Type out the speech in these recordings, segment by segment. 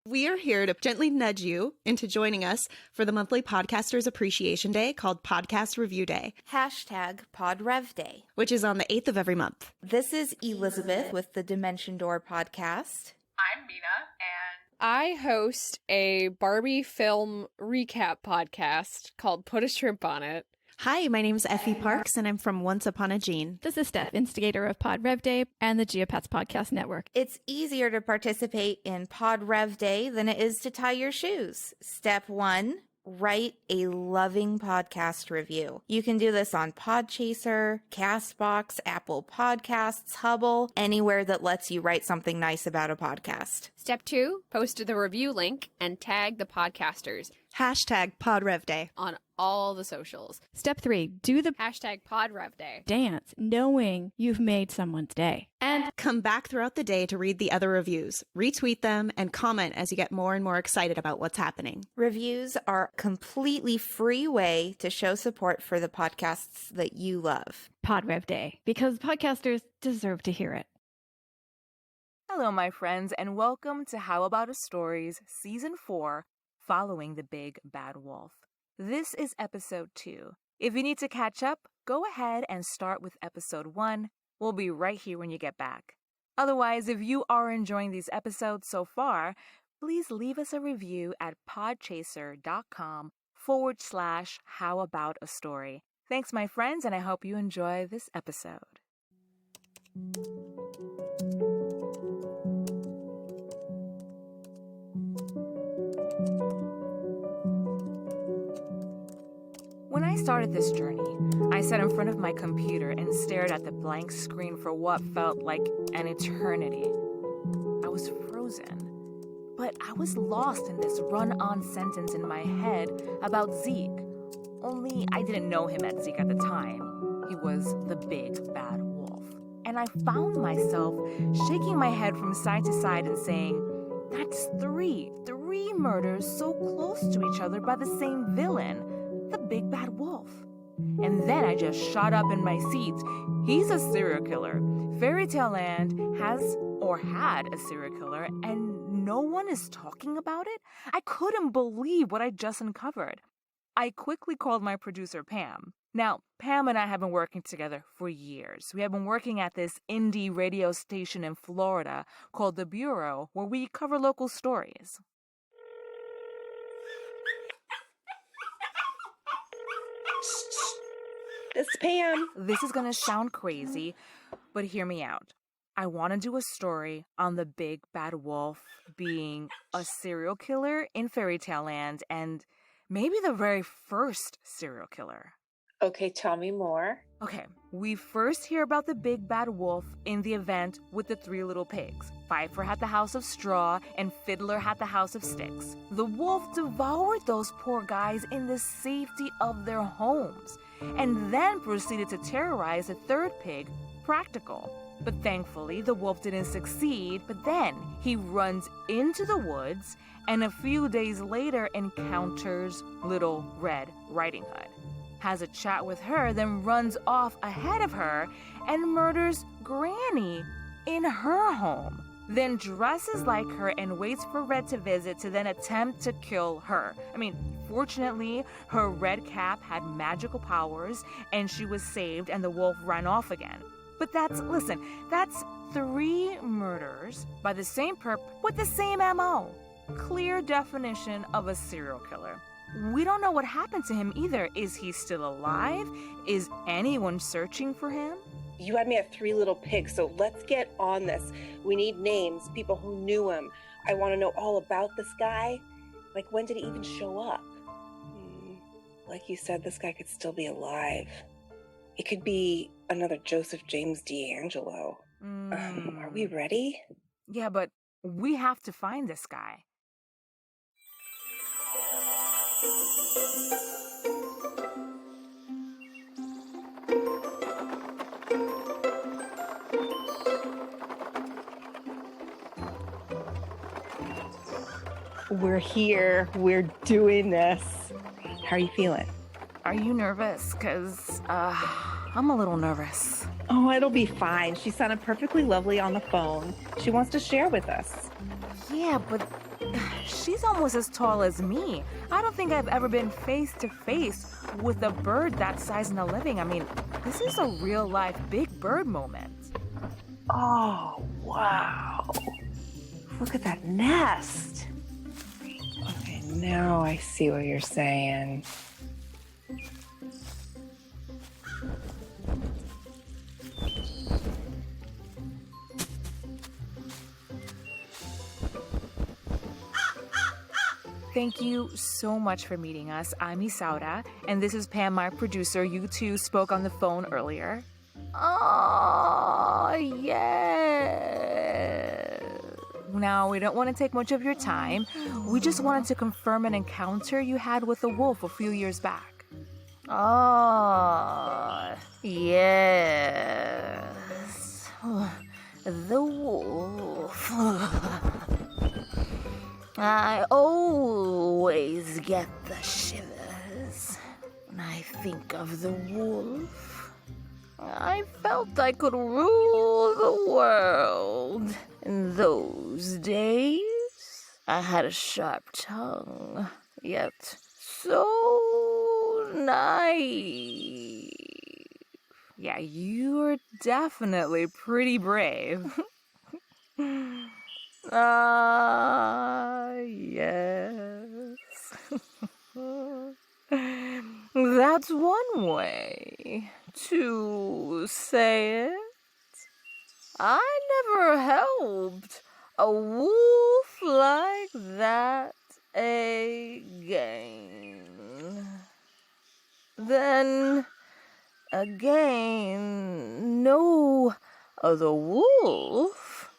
We are here to gently nudge you into joining us for the monthly Podcasters Appreciation Day called Podcast Review Day. #PodRevDay. Which is on the 8th of every month. This is Elizabeth with the Dimension Door podcast. I'm Mina, and I host a Barbie film recap podcast called Put a Shrimp on It. Hi, my name is Effie Parks, and I'm from Once Upon a Gene. This is Steph, instigator of Pod Rev Day and the Geopats Podcast Network. It's easier to participate in Pod Rev Day than it is to tie your shoes. Step 1, write a loving podcast review. You can do this on Podchaser, Castbox, Apple Podcasts, Hubble, anywhere that lets you write something nice about a podcast. Step 2, post the review link and tag the podcasters. #PodRevDay. On all the socials. Step 3, do the #PodRevDay. dance, knowing you've made someone's day. And come back throughout the day to read the other reviews, retweet them, and comment as you get more and more excited about what's happening. Reviews are a completely free way to show support for the podcasts that you love. Pod Rev Day, because podcasters deserve to hear it. Hello, my friends, and welcome to How About a Stories Season 4, Following the Big Bad Wolf. This is episode 2. If you need to catch up, go ahead and start with episode 1. We'll be right here when you get back. Otherwise, if you are enjoying these episodes so far, please leave us a review at podchaser.com/howaboutastory. Thanks, my friends, and I hope you enjoy this episode. When I started this journey, I sat in front of my computer and stared at the blank screen for what felt like an eternity. I was frozen, but I was lost in this run-on sentence in my head about Zeke. Only I didn't know him as Zeke at the time. He was the big bad wolf. And I found myself shaking my head from side to side and saying, that's three murders so close to each other by the same villain. The big bad wolf. And then I just shot up in my seat. He's a serial killer. Fairytale Land has or had a serial killer, and no one is talking about it? I couldn't believe what I just uncovered. I quickly called my producer, Pam. Now, Pam and I have been working together for years. We have been working at this indie radio station in Florida called The Bureau, where we cover local stories. This is Pam. This is going to sound crazy, but hear me out. I want to do a story on the big bad wolf being a serial killer in Fairytale Land and maybe the very first serial killer. Okay, tell me more. Okay, we first hear about the big bad wolf in the event with the 3 little pigs. Pfeiffer had the house of straw and Fiddler had the house of sticks. The wolf devoured those poor guys in the safety of their homes and then proceeded to terrorize the 3rd pig, Practical. But thankfully, the wolf didn't succeed, but then he runs into the woods and a few days later encounters Little Red Riding Hood. Has a chat with her, then runs off ahead of her and murders Granny in her home. Then dresses like her and waits for Red to visit to then attempt to kill her. Fortunately, her red cap had magical powers and she was saved and the wolf ran off again. But that's 3 murders by the same perp with the same MO. Clear definition of a serial killer. We don't know what happened to him either. Is he still alive? Is anyone searching for him? You had me at 3 little pigs, so let's get on this. We need names, people who knew him. I want to know all about this guy. Like, when did he even show up? Like you said, this guy could still be alive. It could be another Joseph James D'Angelo. Are we ready? Yeah, but we have to find this guy. We're here. We're doing this. How are you feeling? Are you nervous? Because I'm a little nervous. Oh, it'll be fine. She sounded perfectly lovely on the phone. She wants to share with us. Yeah, but she's almost as tall as me. I don't think I've ever been face to face with a bird that size in the living. I mean, this is a real life big bird moment. Oh, wow. Look at that nest. Okay, now I see what you're saying. Thank you so much for meeting us. I'm Isaura, and this is Pam, my producer. You two spoke on the phone earlier. Oh, yeah. Now, we don't want to take much of your time. We just wanted to confirm an encounter you had with a wolf a few years back. Oh, yes. The wolf. I always get the shivers when I think of the wolf. I felt I could rule the world. In those days, I had a sharp tongue, yet so naive. Yeah, you're definitely pretty brave. Yes. That's one way to say it. I never helped a wolf like that again. Then again, no other wolf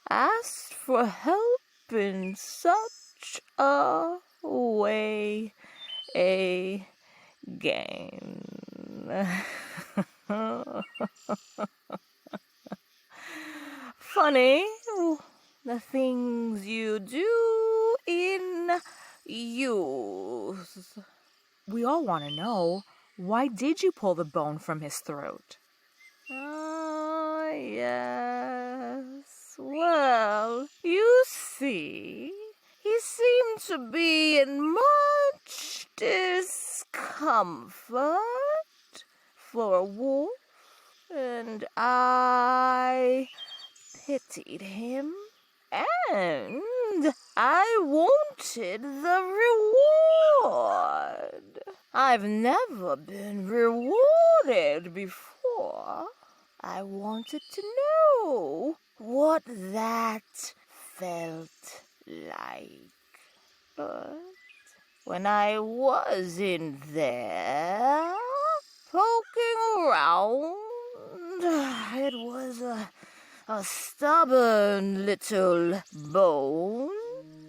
asked for help in such a way again. Funny, the things you do in youth. We all want to know, why did you pull the bone from his throat? Yes. Well, you see, he seemed to be in much discomfort for a wolf, and I pitied him, and I wanted the reward. I've never been rewarded before. I wanted to know what that felt like. But when I was in there, poking around, it was a stubborn little bone.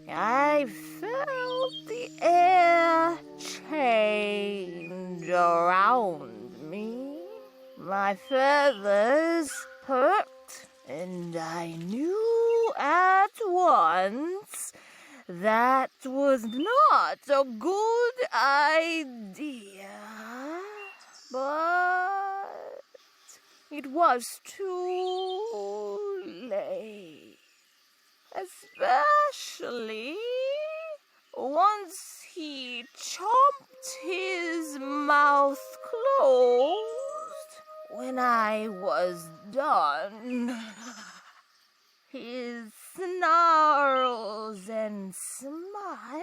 I felt the air change around me. My feathers perked, and I knew at once that was not a good idea. But it was too late. Especially once he chomped his mouth closed when I was done. His snarls and smile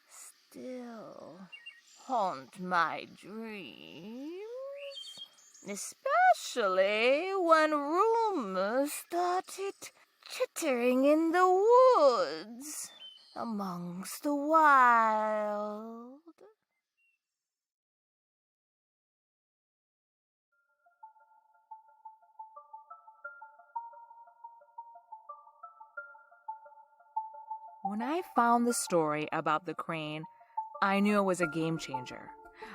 still haunt my dreams. Especially when rumors started chittering in the woods amongst the wild. When I found the story about the crane, I knew it was a game changer.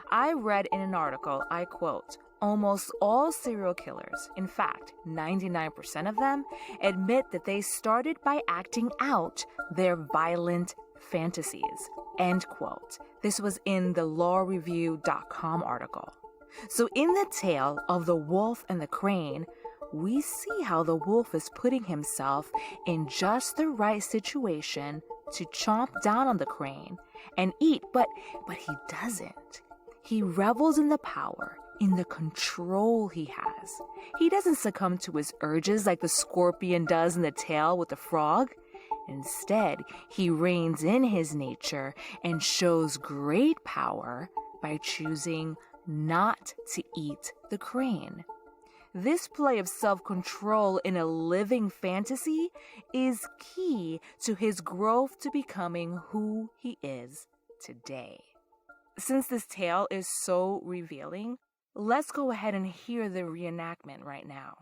I read in an article, I quote, almost all serial killers, in fact, 99% of them, admit that they started by acting out their violent fantasies, end quote. This was in the lawreview.com article. So in the tale of the wolf and the crane, we see how the wolf is putting himself in just the right situation to chomp down on the crane and eat, but he doesn't. He revels in the power, in the control he has. He doesn't succumb to his urges like the scorpion does in the tale with the frog. Instead, he reins in his nature and shows great power by choosing not to eat the crane. This play of self-control in a living fantasy is key to his growth to becoming who he is today. Since this tale is so revealing, let's go ahead and hear the reenactment right now.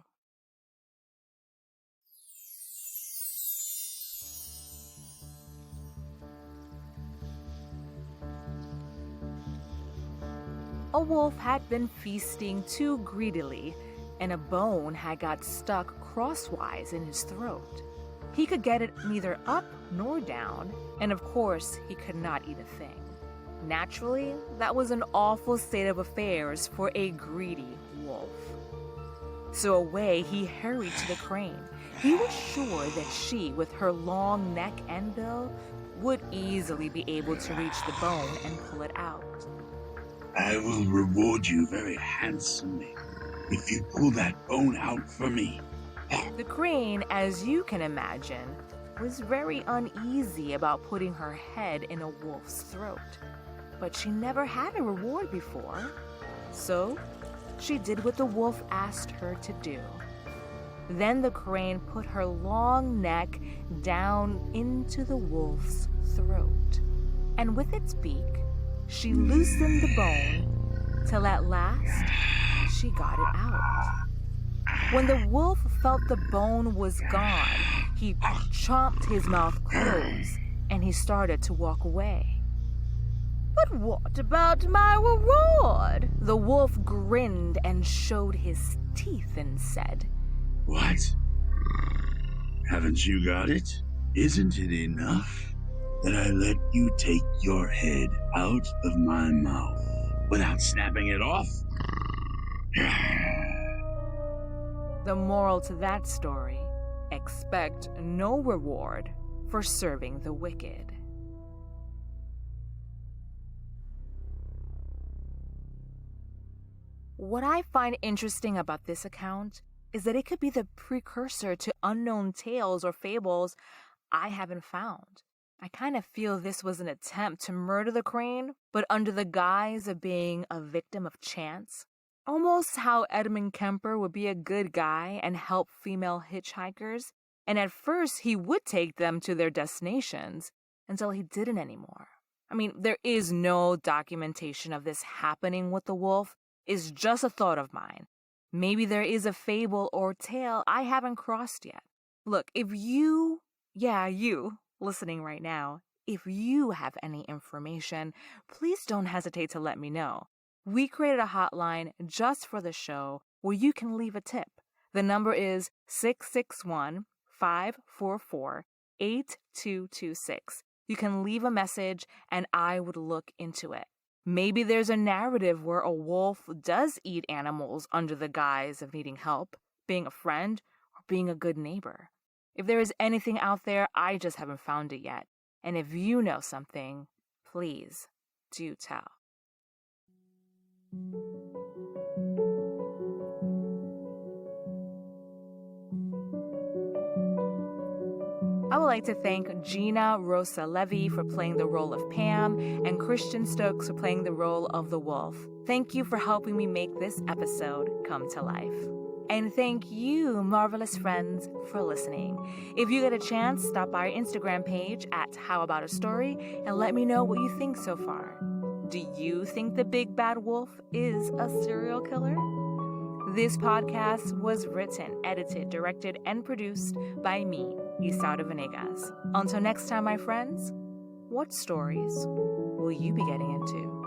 A wolf had been feasting too greedily, and a bone had got stuck crosswise in his throat. He could get it neither up nor down, and of course, he could not eat a thing. Naturally, that was an awful state of affairs for a greedy wolf. So away he hurried to the crane. He was sure that she, with her long neck and bill, would easily be able to reach the bone and pull it out. I will reward you very handsomely if you pull that bone out for me. The crane, as you can imagine, was very uneasy about putting her head in a wolf's throat. But she never had a reward before, so she did what the wolf asked her to do. Then the crane put her long neck down into the wolf's throat, and with its beak, she loosened the bone till at last she got it out. When the wolf felt the bone was gone, he chomped his mouth closed and he started to walk away. "But what about my reward?" The wolf grinned and showed his teeth and said, What? Haven't you got it? Isn't it enough that I let you take your head out of my mouth without snapping it off? The moral to that story: expect no reward for serving the wicked. What I find interesting about this account is that it could be the precursor to unknown tales or fables I haven't found. I kind of feel this was an attempt to murder the crane, but under the guise of being a victim of chance. Almost how Edmund Kemper would be a good guy and help female hitchhikers, and at first he would take them to their destinations until he didn't anymore. I mean, there is no documentation of this happening with the wolf. It's just a thought of mine. Maybe there is a fable or tale I haven't crossed yet. Look, if you listening right now, if you have any information, please don't hesitate to let me know. We created a hotline just for the show where you can leave a tip. The number is 661-544-8226. You can leave a message and I would look into it. Maybe there's a narrative where a wolf does eat animals under the guise of needing help, being a friend, or being a good neighbor. If there is anything out there, I just haven't found it yet. And if you know something, please do tell. I would like to thank Gina Rosa Levy for playing the role of Pam and Christian Stokes for playing the role of the wolf. Thank you for helping me make this episode come to life. And thank you, marvelous friends, for listening. If you get a chance, stop by our Instagram page at How About a Story and let me know what you think so far. Do you think the big bad wolf is a serial killer? This podcast was written, edited, directed, and produced by me, Isaura Venegas. Until next time, my friends, what stories will you be getting into?